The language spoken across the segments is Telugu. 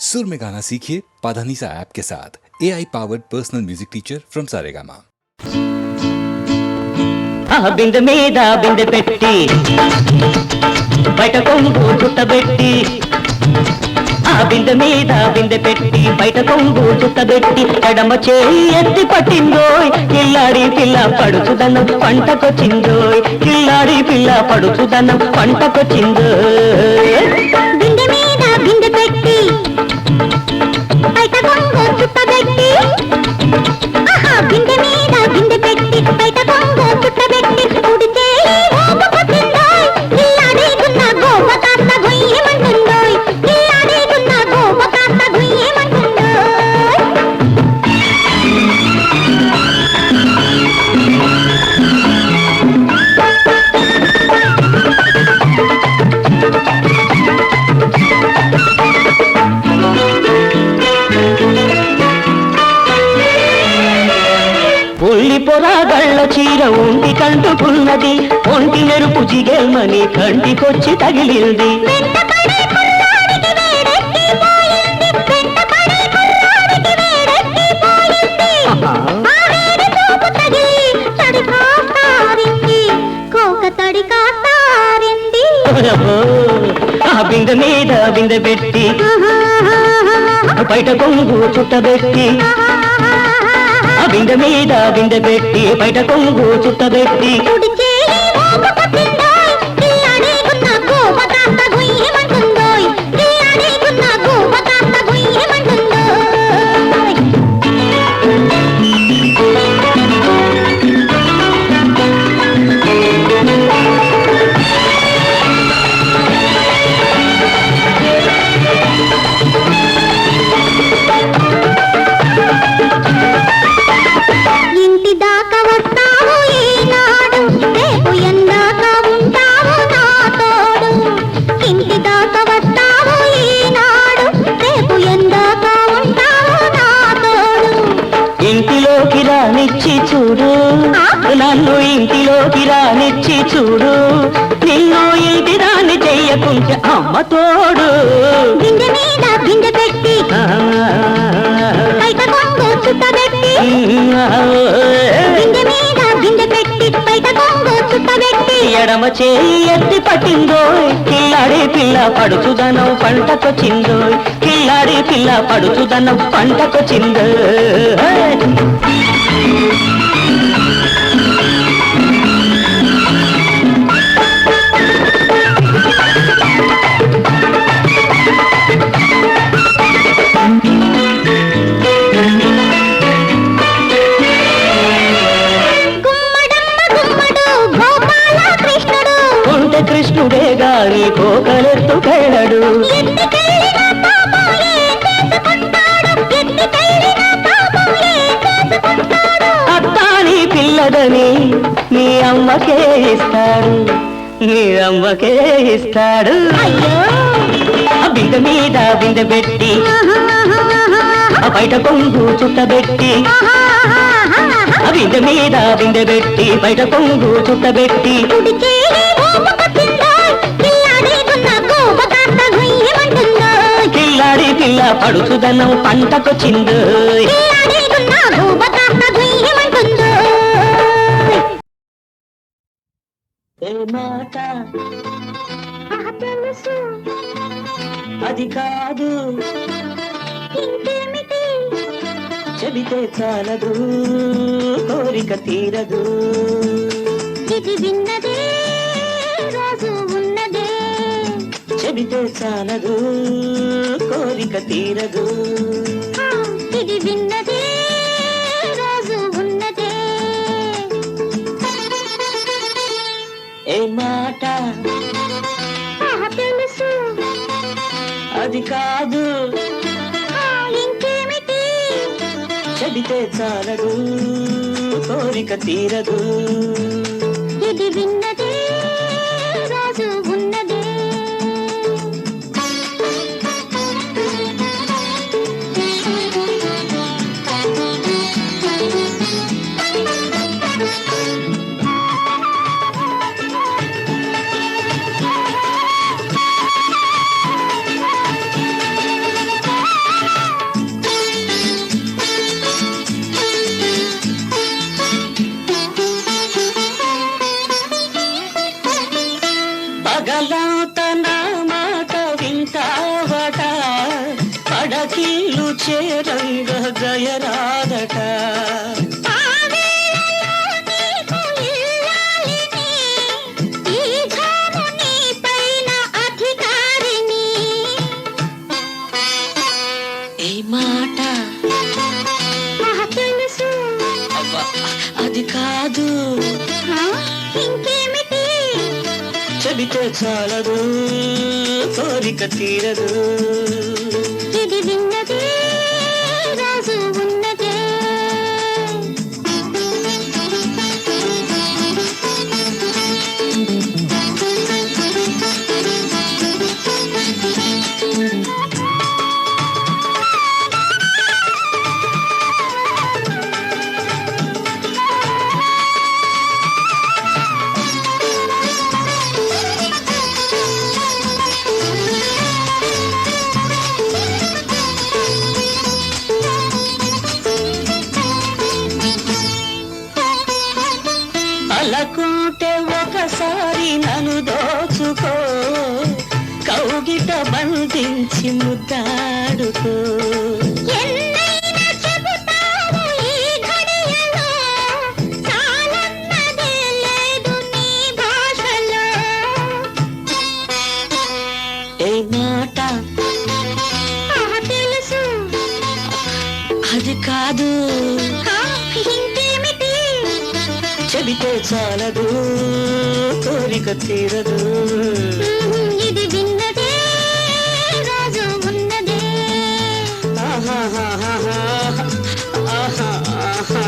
सुर में गाना सीखिए पाधानीसा ऐप के साथ AI powered personal music teacher from Saregama. బిందె మీద బిందె పెట్టి బయట కొంగు చుట్టబెట్టి ఆ బిందె మీద బిందె పెట్టి బయట కొంగు చుట్టబెట్టి ఎడమ చేయి ఎత్తి పట్టిందోయ్ కిల్లాడి పిల్ల పడుచుదనం పంటకొచ్చిందోయ్ కిల్లాడి పిల్ల పడుచుదనం పంటకొచ్చిందోయ్ బిందె మీద బిందె పెట్టి బయట కొంగు చుట్టబెట్టి బిందె మీద బిందె పెట్టి బయట కొంగు చుట్టబెట్టి కుడి చేయి ఊపుకొచ్చిందోయ్ ఇల్లాడేకున్న గోప కాస్త గుయ్యమంటుందోయ్ ఇల్లాడేకున్న గోప కాస్త గుయ్యమంటుందోయ్ ఉల్లి పొరాగళ్ళ చీర ఒంటి కంటుకున్నది ఒంటి నెరుపు జిగేల్మని కంటికొచ్చి తగిలింది వెంటపడే కుర్రాడికి వేడెక్కిపోయింది వెంటపడే కుర్రాడికి వేడెక్కిపోయింది ఆ వేడి చూపు తగిలి తడి కాస్తారింది కోక తడి కాస్తారింది ఆ బిందె మీద బిందె పెట్టి బయట కొంగు చుట్టబెట్టి ఆ బిందె మీద బిందె పెట్టి బయట కొంగు చుట్టబెట్టి కుడి చేయి ఊపుకొచ్చిందోయ్ ఇల్లాడేకున్న గోప కాస్త గుయ్యమంటుందోయ్ ఇల్లాడేకున్న గోప కాస్త గుయ్యమంటుందోయ్ ఇంటి దాకా వస్తావు ఈనాడు రేపు ఎందాక ఉంటావు నా తోడు ఇంటి దాకా వస్తావు ఈనాడు రేపు ఎందాక ఉంటావు నా తోడు ఇంటిలోకి రానిచ్చి చూడు నన్ను ఇంటిలోకి రానిచ్చి చూడు నిన్ను ఇంటి రాని చెయ్యకుంటే అమ్మ తోడు బిందె మీద బిందె పెట్టి బయట కొంగు చుట్టబెట్టి బిందె మీద బిందె పెట్టి బయట కొంగు చుట్టబెట్టి ఎడమ చేయి ఎత్తి పట్టిందోయ్ కిల్లాడి పిల్ల పడుచుదనం పంటకొచ్చిందోయ్ కిల్లాడి పిల్ల పడుచుదనం పంటకొచ్చిందోయ్ గుమ్మడమ్మ గుమ్మడు గోపాల కృష్ణుడు ఉంటే కృష్ణుడే గాని కోకలెత్తుకెళ్ళడు ఎత్తికెళ్ళిన పాపం ఏం చేసుకుంటాడు ఎత్తికెళ్ళిన పాపం ఏం చేసుకుంటాడు అత్తాని పిల్లదని నీ అమ్మకే ఇస్తాడు నీ అమ్మకే ఇస్తాడు అయ్యో ఆ బిందె మీద బిందె పెట్టి ఆ బయట కొంగు చుట్టబెట్టి ఆ బిందె మీద బిందె పెట్టి బయట కొంగు చుట్టబెట్టి కుడి చేయి ఊపుకొచ్చిందోయ్ ఇల్లాడేకున్న గోప కాస్త గుయ్యమంటుందోయ్ కిల్లాడి పిల్ల పడుచుదనం పంటకొచ్చిందోయ్ ఇల్లాడేకున్న గోప కాస్త గుయ్యమంటుందోయ్ ఏ మాట తెలుసు అది కాదు ఇంకేమిటి చెబితే చాలదు కోరిక తీరదు ఇది విన్నదే రోజు ఉన్నదే చెబితే చాలదు కోరిక తీరదు ఇది విన్నదే రోజు ఉన్నదే ఏ మాట తెలుసు అది కాదు ఇంకేమిటి చెబితే చాలదు కోరిక తీరదు ఇది విన్నదే రోజు ఉన్నదే అడకిల్లు చేరంగ గయరాదట మాట అబ్బా అది కాదు ఇంకేమిటి చెబితే చాలదు కోరిక తీరదు ఇది విన్నదే రాజు ఉన్నదే అలకుంటే ఒకసారి నన్ను దోచుకో కౌగిట బంధించి ముద్దాడుకో ఎన్నైనా చెబుతావు ఈ ఘడియలో చాలన్నదే లేదు నీ భాషలో ఏ మాట తెలుసు అది కాదు ఇంకేమిటి చెబితే చాలదు కోరిక తీరదు ఇది విన్నదే రాజు ఉన్నదే ఆహాహాహా, ఆహాహా.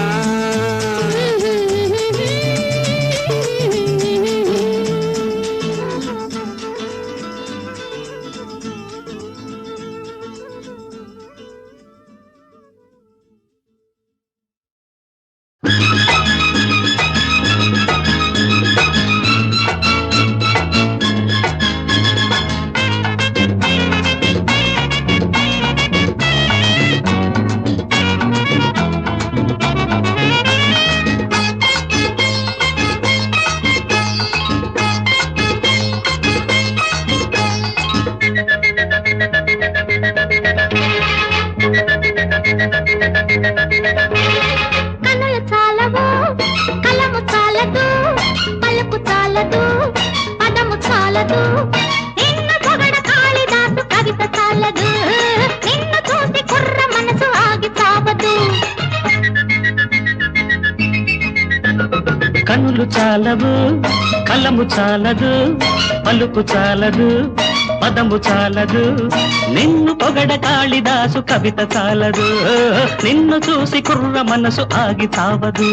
కనులు చాలవు కలము చాలదు పలుకు చాలదు పదము చాలదు నిన్ను పొగడ కాళిదాసు కవిత చాలదు నిన్ను చూసి కుర్ర మనసు ఆగి చావదు కనులు చాలవు కలము చాలదు పలుకు చాలదు పదము చాలదు నిన్ను పొగడ కాళిదాసు కవిత చాలదు నిన్ను చూసి కుర్ర మనసు ఆగి చావదు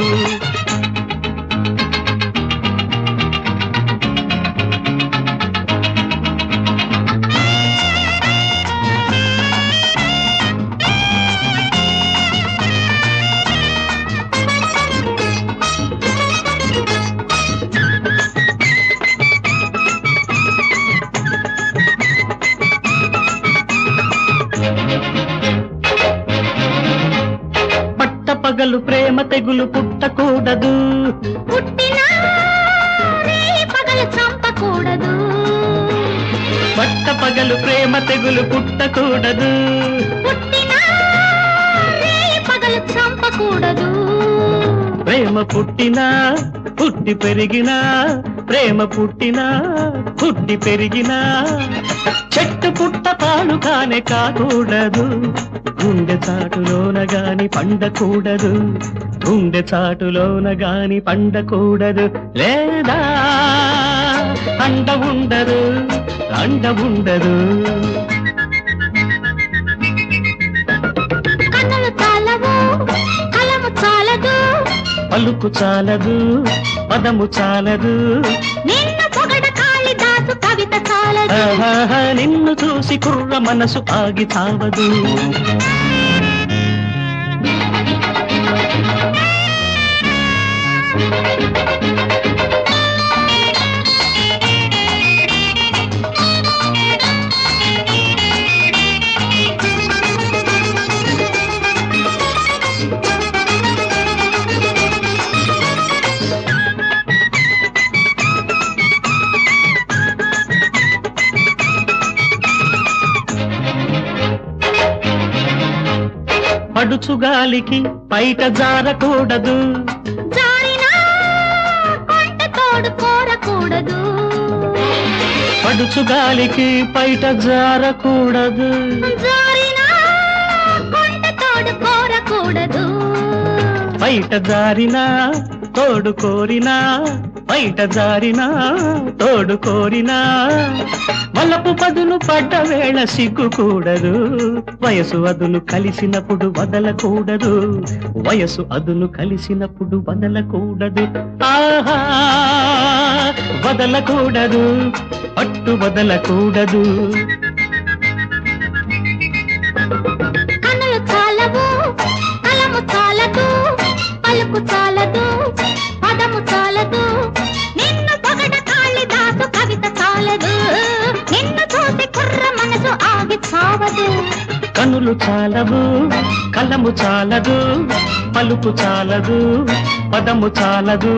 పగలు ప్రేమ తెగులు పుట్టకూడదు పుట్టినా పగలు చంపకూడదు పట్ట పగలు ప్రేమ తెగులు పుట్టకూడదు పుట్టినా పగలు చంపకూడదు ప్రేమ పుట్టినా పుట్టి పెరిగినా ప్రేమ పుట్టినా పుట్టి పెరిగినా చెట్టు పుట్ట పాలు కానే కాకూడదు గుండె చాటులోన గాని పండకూడదు గుండె చాటులోన గాని పండకూడదు లేదా అండ ఉండదు అండ ఉండదు కన్నులు చాలవు కలము చాలదు పలుకు చాలదు పదము చాలదు నిన్ను పొగడ కాళిదాసు కవిత చాలదు నిన్ను చూసి కుర్ర మనసు ఆగి చావదు పడుచుగాలికి బయట జారకూడదు, జారినా కొంట తోడు కోరకూడదు, పడుచుగాలికి బయట జారకూడదు, జారినా కొంట తోడు కోరకూడదు, బయట జారినా తోడు కోరినా, బయట జారినా తోడు కోరినా, వలపు పదును పడ్డ వేళ సిగ్గుకూడదు, వయసు అదును కలిసినప్పుడు వదలకూడదు, వయసు అదును కలిసినప్పుడు వదలకూడదు, ఆహా వదలకూడదు, పట్టు వదలకూడదు. కనులు చాలవు కలము చాలదు, పలుకు చాలదు పదము చాలదు, నిన్ను పొగడ కాళిదాసు కవిత చాలదు, నిన్ను చూసి కుర్ర మనసు ఆగి చావదు. కనులు చాలవు కలము చాలదు, పలుకు చాలదు పదము చాలదు,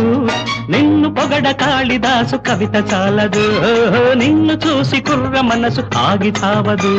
నిన్ను పొగడ కాళిదాసు కవిత చాలదు, నిన్ను చూసి కుర్ర మనసు ఆగి చావదు.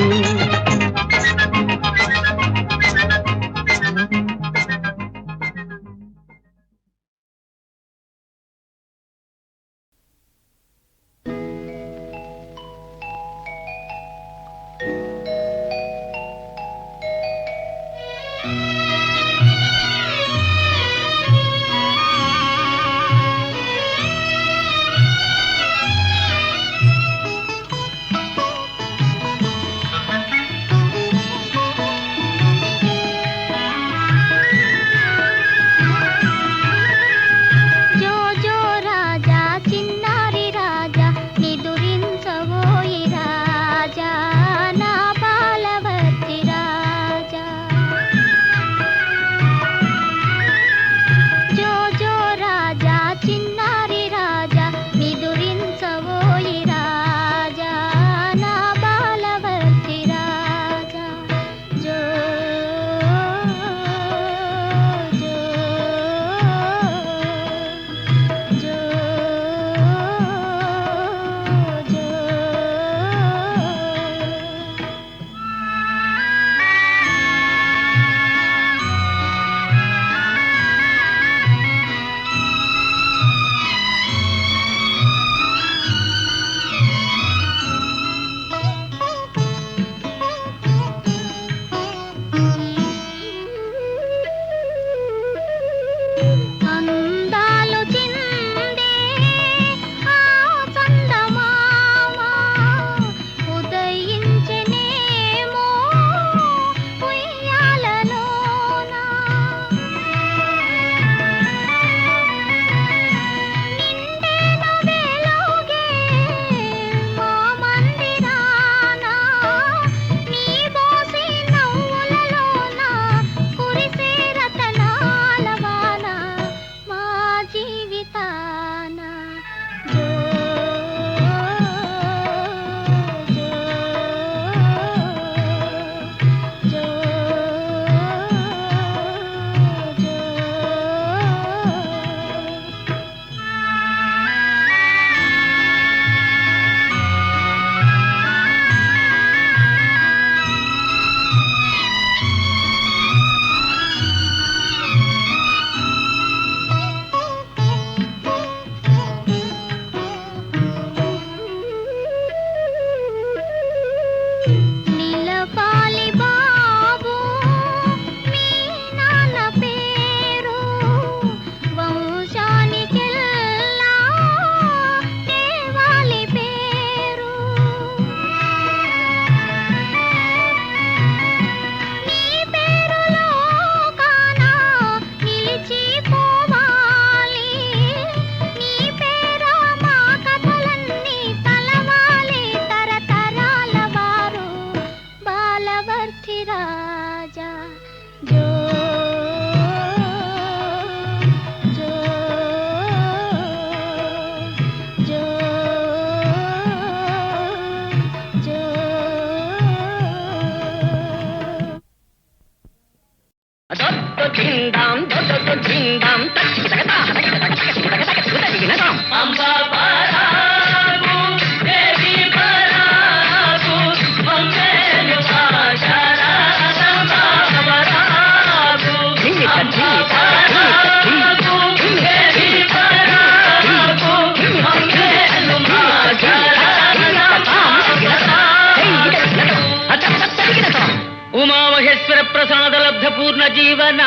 ఉమామహేశ్వర ప్రసాద లబ్ధ పూర్ణ జీవన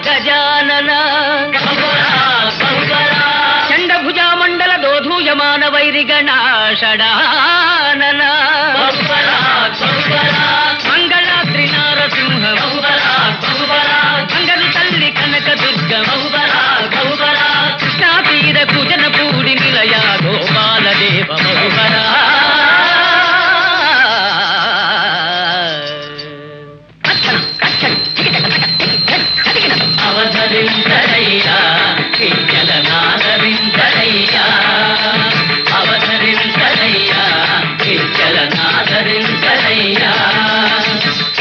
గజానన చండభుజా మండల దోధూయమాన వైరిగణ షడానన మంగళాద్రి నారసింహ మంగళ తల్లి కనక దుర్గ కృష్ణా తీర కుజన పూడి నిలయ గోపాల దేవ మహువరా అవధరించరయ్యా విద్యలనాదరించరయ్యా అవధరించరయ్యా విద్యలనాదరించరయ్యా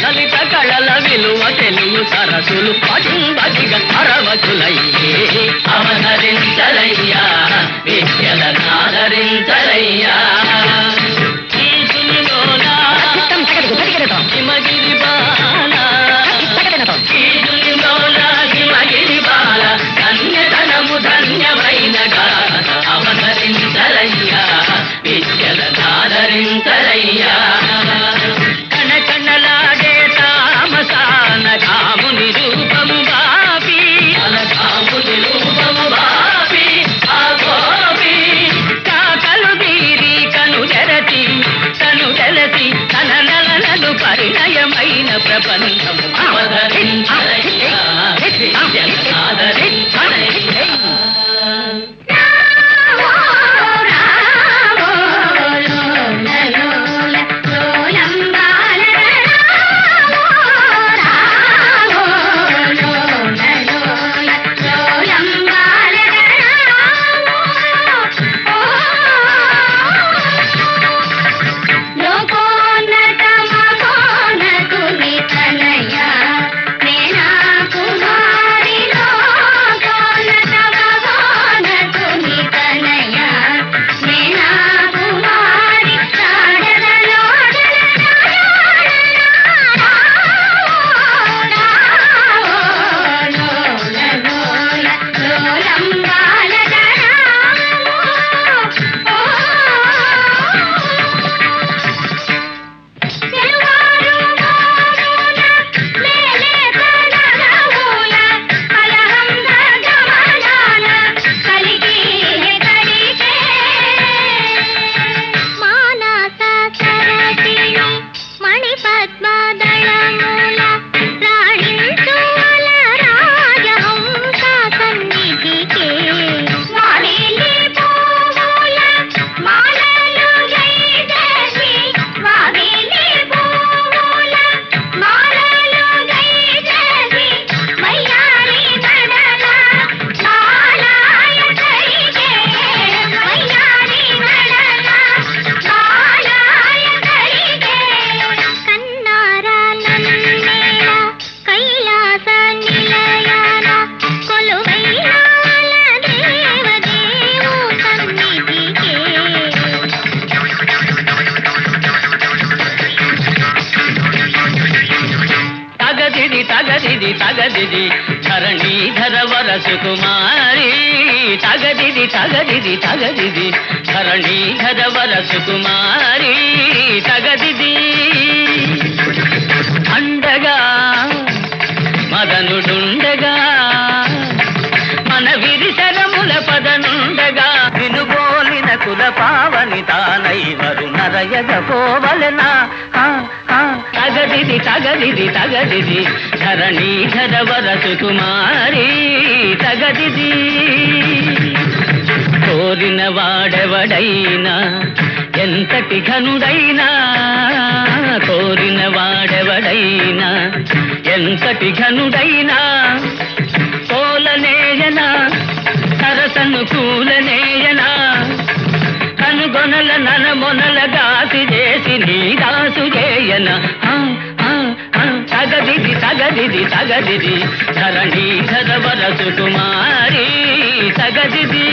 లలిత కళల విలువ తెలియు సరసులు పడింబదిగా అరవచులయ్యే అవధరించరయ్యా విద్యలనాదరించరయ్యా ఈశునిలోనా హిమగిరి బాలా హిమగిరిబాల ధన్యధనము ధన్యమైన అవధరించరయ్యా విద్యలనాదరించరయ్యా కణకణలాడే తామసాన కాముని రూపము బాపి కాముని రూపము బాపి ఆ గోపి కాకలు తీరి కను జరతి తను జలతి తన నలనలు పరిణయమైన ప్రపంచము అవధరించరయ్యా విద్యలనాదరించరయ్యా తగదిది ధరణీధర వరసుకుమారి తగదిది ధరణీధర వరసుకుమారి తగదిది అండగా మదనుడుండగా మన విరిశరముల పదనుండగా వినుబోలిన కుల పావని తానై వరుణరయగ పోవలనా తగదిది ధరణీధర వరసుకుమారి తగదిది కోరిన వాడెవడైనా ఎంతటి ఘనుడైనా కోరిన వాడెవడైనా ఎంతటి ఘనుడైనా కోలనేయనా సరసను కూలనేయనా కనుగొనల ననమొనల దాసి చేసి నీ దాసు చేయన తగదిది ధరణీధర వరసుకుమారి తగదిది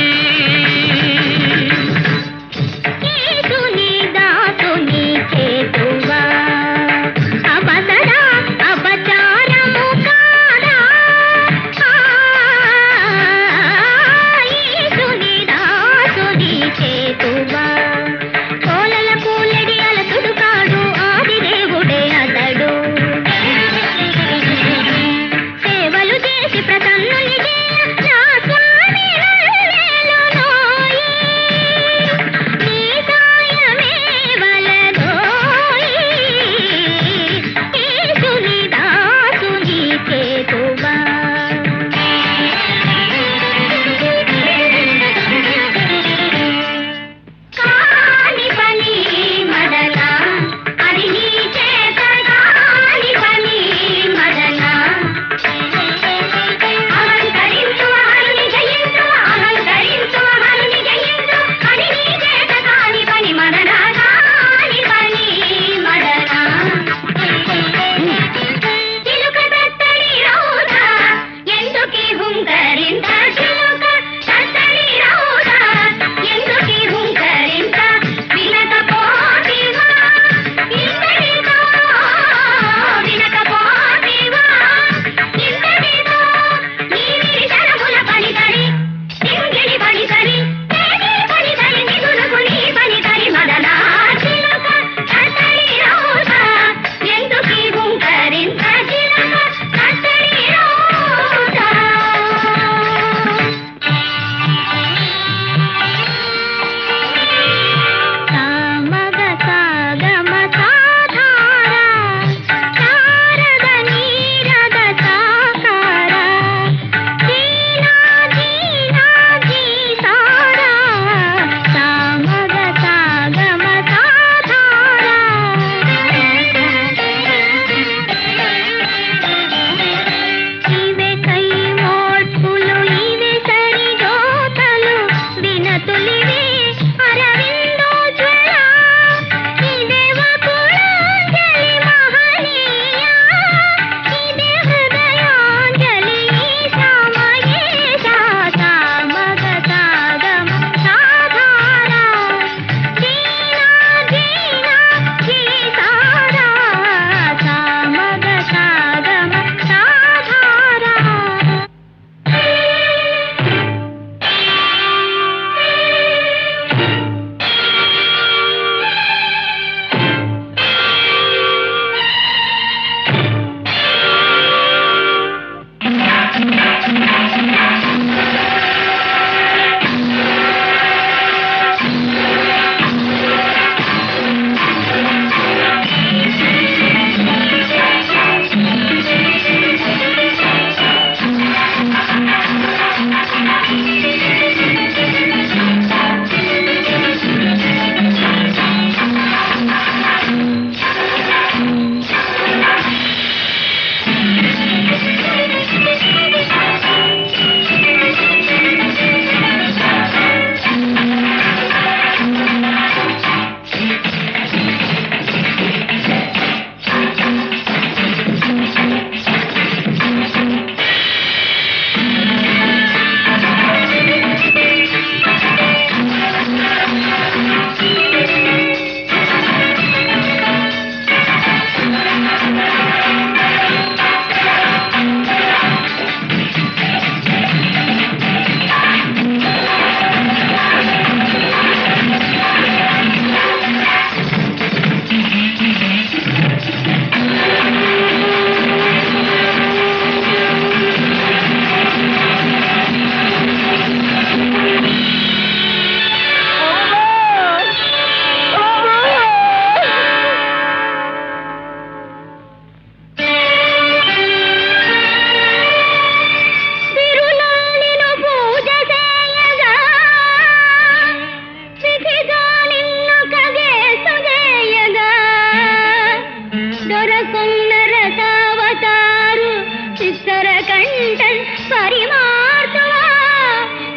నీలకంఠన్ పరిమార్తవా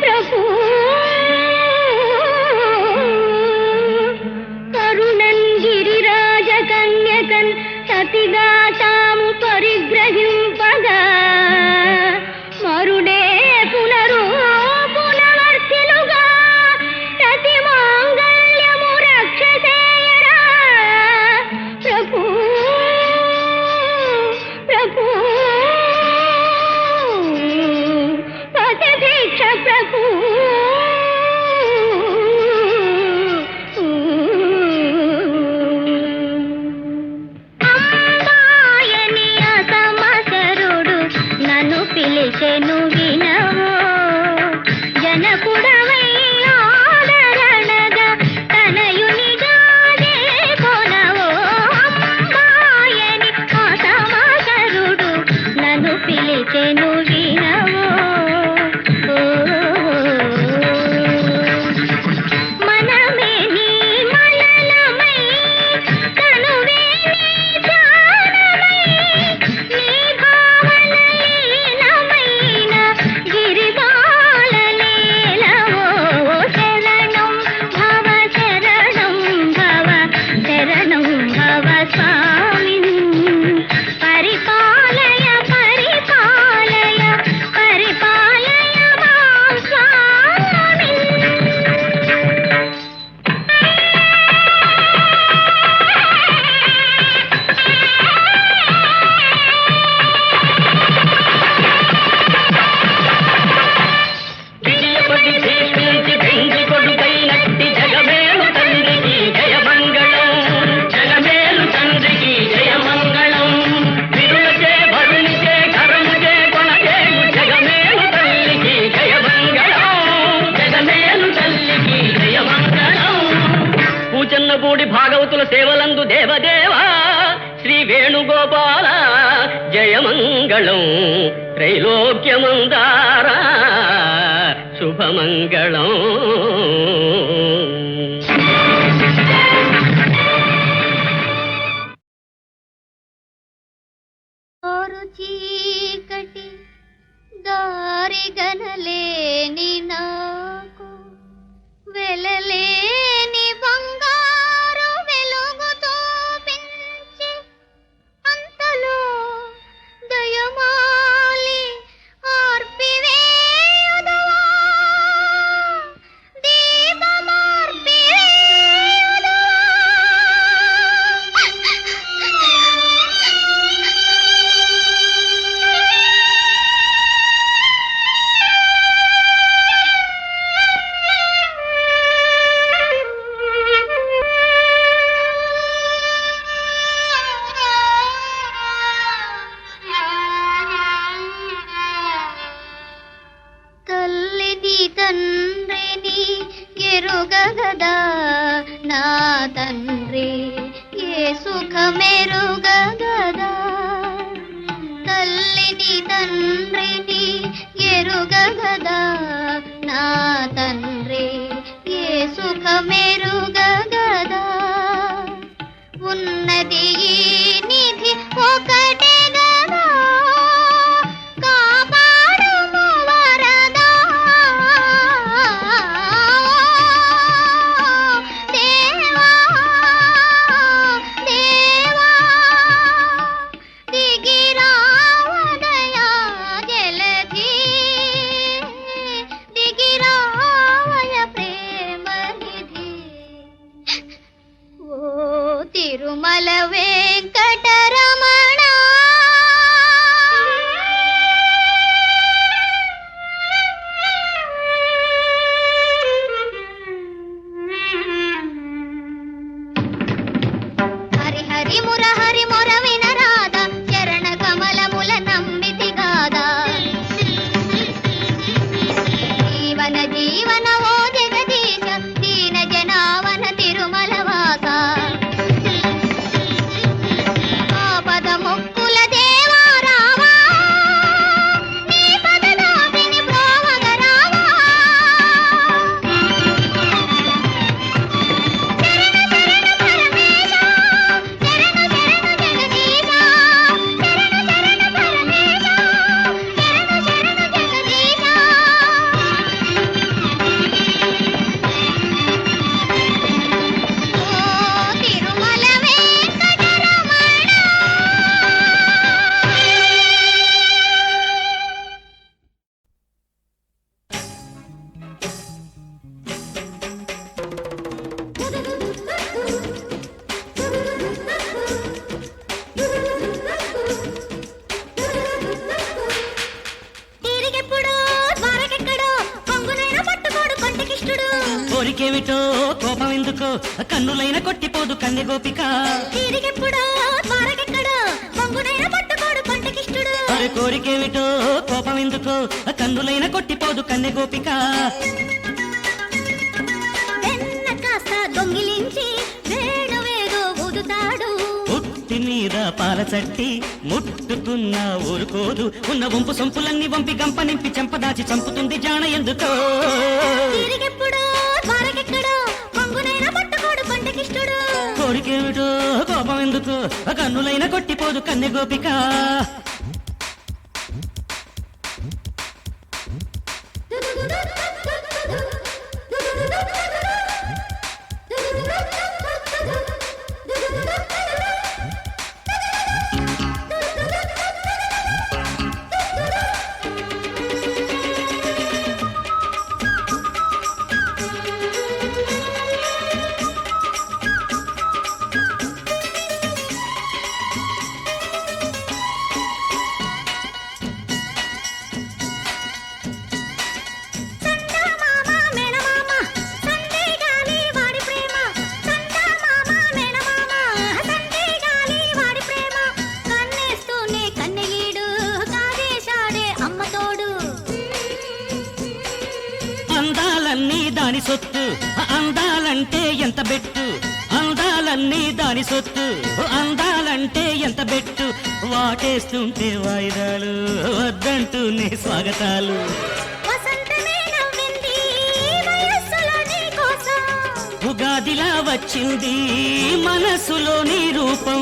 ప్రభు కరుణన్ గిరిరాజ కన్యకన్ సతిగా తాము పరిగ్రహింపగా మరుడే పునరుపునవర్తిలుగా రతి మాంగళ్యము రక్షసేయరా ప్రభు ప్రభు పథభిక్ష ప్రభు అమ్మాయని అసమసరుడు నన్ను పిలిచెను వినవో జనకుడవై ఆదరణగా తనయునిగా కొనవో అమ్మాయని అసమసరుడు నన్ను పిలిచెను వినవో మనమే నీ మలనమై తనువే నీ ధ్యానమై నీ భావన లీనమైన గిరిబాలలీలవో శరణం భవ శరణం భవ శరణం భవ స్వామిన్ పరిపాలయ పరిపాలయ పరిపాలయ మాం స్వామిన్ విజయపతి భీష్మించి వెండి కొడుకైనట్టి జగమేలు తండ్రికి జయమంగళం జగమేలు తండ్రికి జయమంగళం విరులచే వరుణిచే కరముచే కొనచేయు జగమేలు తల్లికి జయమంగళం జగమేలు తల్లికి జయమంగళం పూచన్నపూడి భాగవతుల సేవలందు దేవదేవా శ్రీ వేణుగోపాల జయమంగళం త్రైలోక్యమందారా శుభమంగళం ఓరు చీకటి దారి గనలేని నాకు వెలలేని బంగారు వెలుగుతో పెంచి అంతలో దయమాలి ఆర్పివేయుదవా తల్లిని తండ్రిని ఎరుగగదా నా తండ్రి ఏ సుఖమెరుగగదా తల్లిని తండ్రిని ఎరుగగదా నా తండ్రి ఏ సుఖమెరుగగదా ఉన్నది ఈ నిధి ఒకటే గదా కాపాడుము వరదా దేవా దేవా దిగిరావదయా జలధి దిగిరావయ ప్రేమ నిధి కోరికేమిటో కోపం ఎందుకో కన్నులైన కొట్టిపోదు కన్నె గోపిక తిరిగెప్పుడో త్వరగెక్కడో పొంగునైన పట్టుకోడు కొంటకిష్టుడు అరే కోరికేమిటో కోపం ఎందుకో కన్నులైన కొట్టిపోదు కన్నె గోపిక వెన్న కాస్త దొంగిలించి వేణువేదో ఊదుతాడు పుట్టి మీద పాల చట్టి ముట్టుకున్నా ఊరుకోదు ఉన్న వంపు సొంపులన్నీ వంపి గంప నింపి చెంపదాచి చంపుతుంది జాన ఎందుకో తిరిగెప్పుడో త్వరగెక్కడో పొంగునైన పట్టుకోడు కొంటకిష్టుడు కోరికేమిటో కోపం ఎందుకు కన్నులైన కొట్టిపోదు కన్నె గోపిక అందాలన్నీ దాని సొత్తు అందాలంటే ఎంత బెట్టు అందాలన్నీ దాని సొత్తు అందాలంటే ఎంత బెట్టు వాటేస్తుంటే వాయిదాలు వద్దంటూనే స్వాగతాలు ఉగాదిలా వచ్చింది మనసులోని రూపం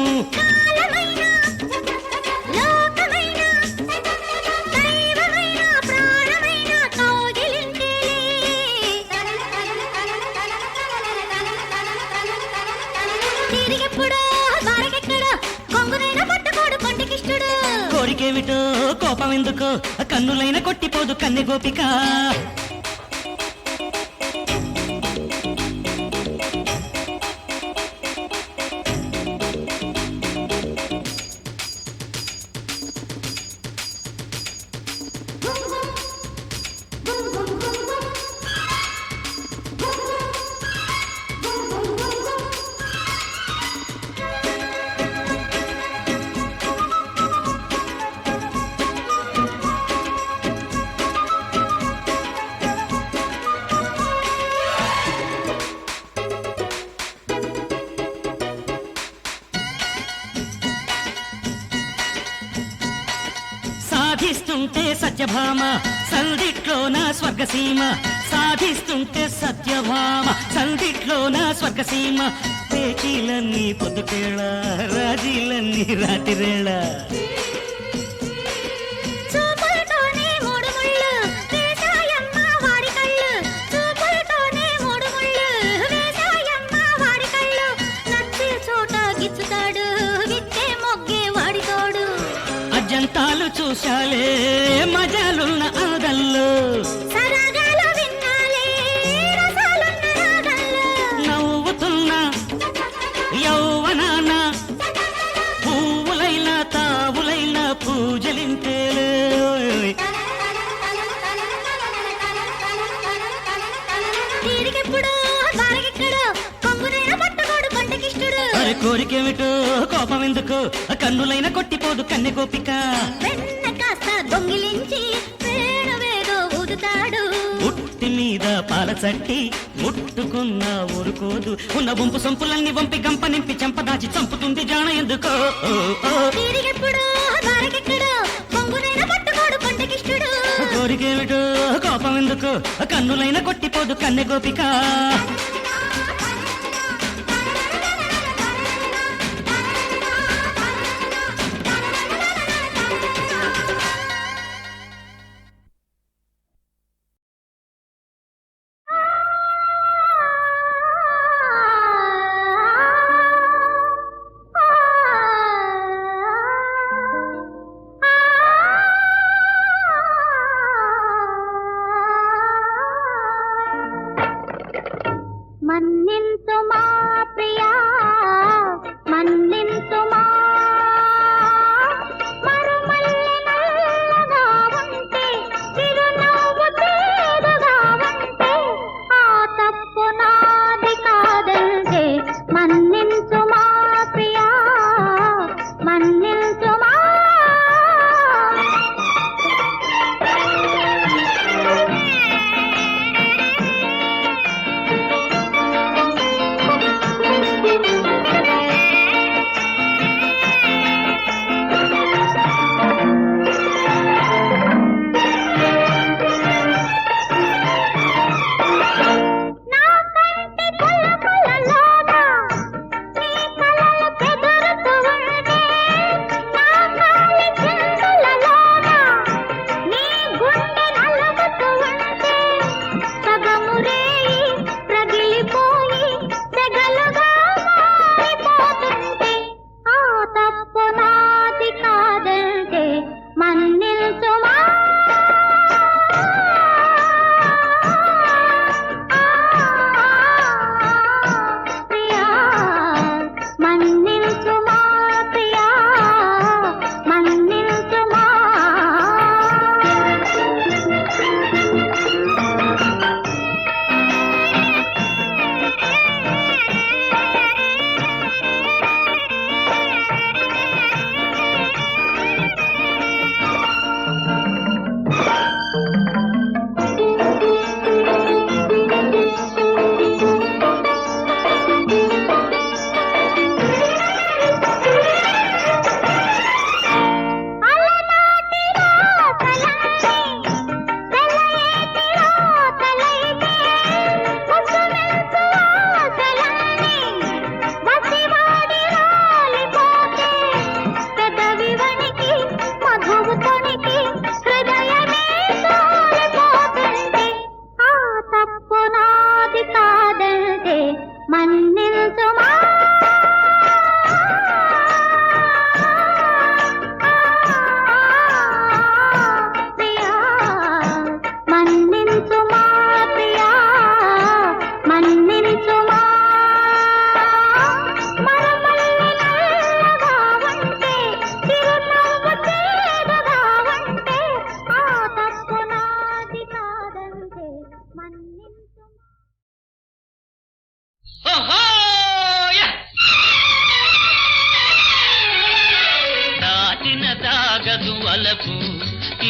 కోరికేమిటో కోపం ఎందుకో కన్నులైన కొట్టిపోదు కన్నె గోపిక సాధిస్తుంటే సత్యభామ సందిట్లోన స్వర్గసీమ సాధిస్తుంటే సత్యభామ సందిట్లోన స్వర్గసీమ పేచీలన్నీ పొద్దుటేళ రాజీలన్నీ రాతిరేళ అజంతాలు చూశాలే మజాలున్న ఆదల్లో నవ్వుతున్న యౌవనాన పువ్వులైన తావులైన పూజలింతేలే అరే కోరికేమిటో కోపం ఎందుకు కన్నులైన కొట్టిపోదు కన్నె గోపిక దొంగిలించి వేణువేదో ఊదుతాడు పుట్టి మీద పాల చట్టి ముట్టుకున్న ఊరుకోదు ఉన్న వంపు సొంపులన్నీ వంపి గంప నింపి చెంపదాచి చంపుతుంది జాన ఎందుకో కోరికేమిటో కోపం ఎందుకు కన్నులైన కొట్టిపోదు కన్నె గోపిక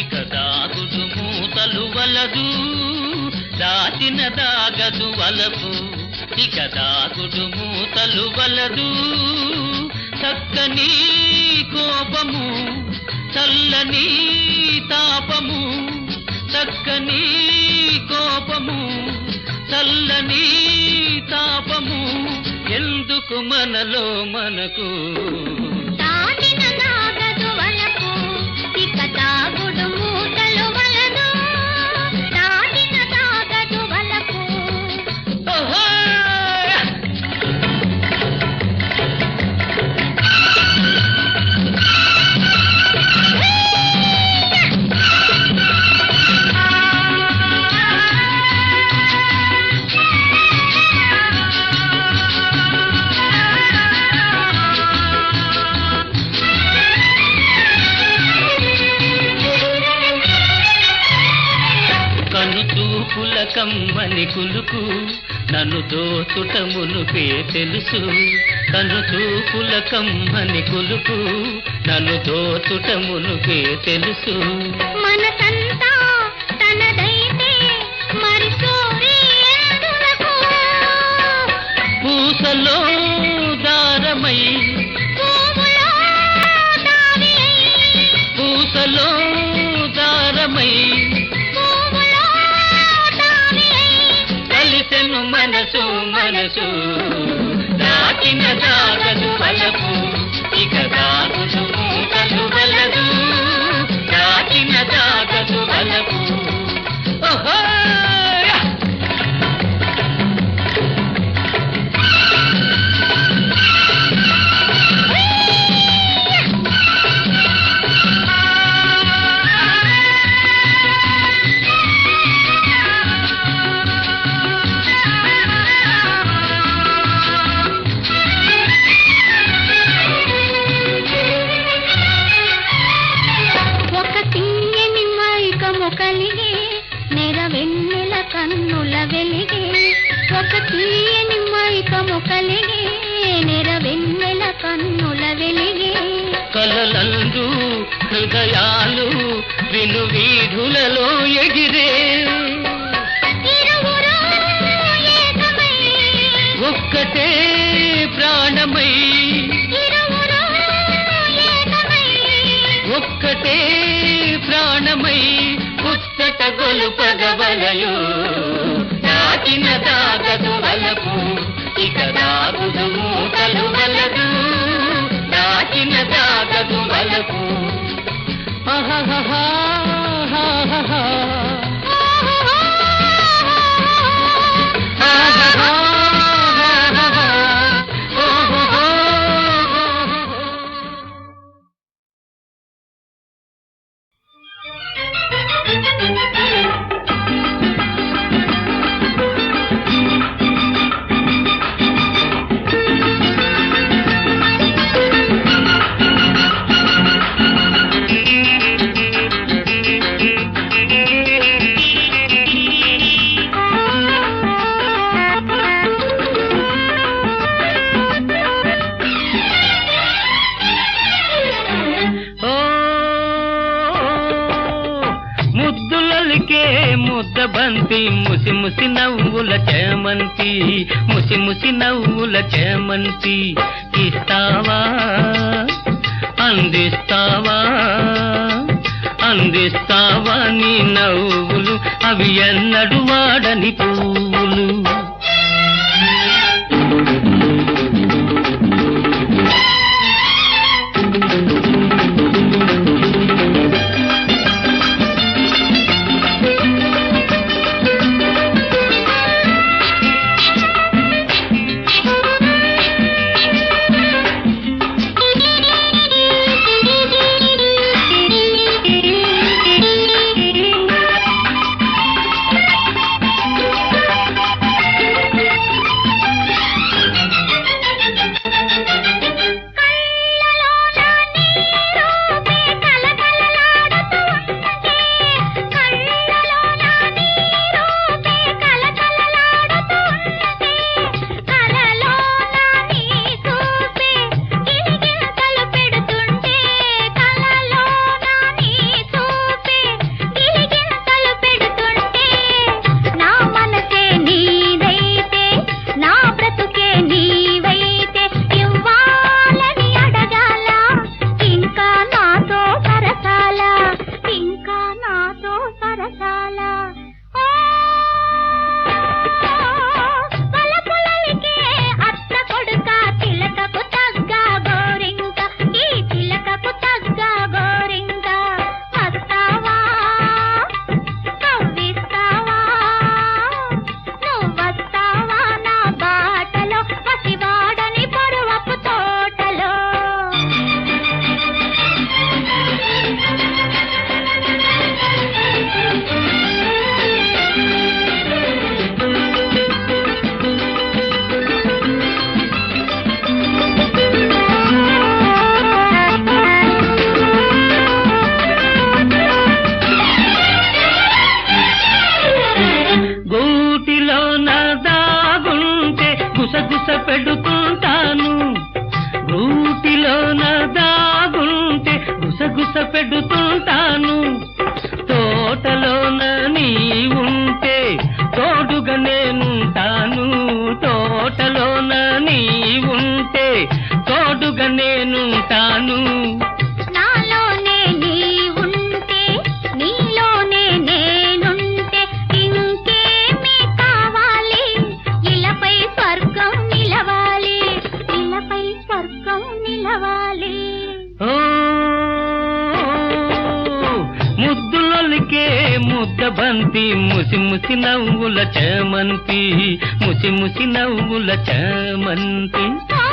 ఇక దాగుడు మూతలు వలదు దాచిన దాగదు వలపు ఇక దాగుడు మూతలు వలదు చక్కని కోపము చల్లని తాపము చక్కని కోపము చల్లని తాపము ఎందుకు మనలో మనకు దాటిన నాగదు వలపు ఇక దాగుడు మూతలు వలదు దాటిన దాగదు వలపు ఓహో! కనుచూపుల కమ్మని కులుకు నన్ను దోచుట మునుపే తెలుసు కనుచూపుల కమ్మని కులుకు నన్ను దోచుట మునుపే తెలుసు మనసంతా తనదైతే మరి సోరీ ఎందులకు పూసలో దారమై పువ్వులో దావి అయి పూసలో దారమై పువ్వులో దావి అయి కలిసెను మనసు మనసు దాటిన దాగదు వలపు ఇక దాగుడు మూతలు వలదు దాటిన దాగదు వలపు ఓహో! ఒక తీయని మైకము కలిగే నెరవెన్నెల కన్నుల వెలిగే ఒక తీయని మైకము కలిగే నెరవెన్నెల కన్నుల వెలిగే కలలందు హృదయాలు విను వీధులలో ఎగిరే ఇరువురు ఏకమై ఒక్కటే ప్రాణమై ఇరువురు ఏకమై ఒక్కటే ప్రాణమై పుస్తక గొలుపగవలయు దాటిన దాగదు వలపు ఇక దాగుడు మూతలు వలదు దాటిన దాగదు వలపు ఆహాహాహా, ఆహాహాహా, ఆహాహా, ఆహాహా, ఓహోహో. ఓ ముద్దులలికే ముద్దబంతి ముసి ముసి నవ్వుల చేమంతి ముసి ముసి నవ్వుల చేమంతి ఇస్తావా అందిస్తావా అందిస్తావా నీ నవ్వులు అవి ఎన్నడు వాడని పువ్వులు గుసగుస పెడుతుంటాను గూటిలోన దాగుంటే గుసగుస పెడుతుంటాను తోటలోన నీ ఉంటే తోడుగా నేనుంటాను తోటలోన నీ ఉంటే తోడుగా నేనుంటాను నాలోనే నీ ఉంటే నీలోనే నేనుంటే ఇంకేమి కావాలి ఇలపై స్వర్గం నిలవాలి ఇలపై స్వర్గం నిలవాలి ఓ ముద్దులొలికే ముద్ద బంతి ముసి ముసి నవ్వుల చేమంతి ముసి ముసి నవ్వుల చేమంతి ఆ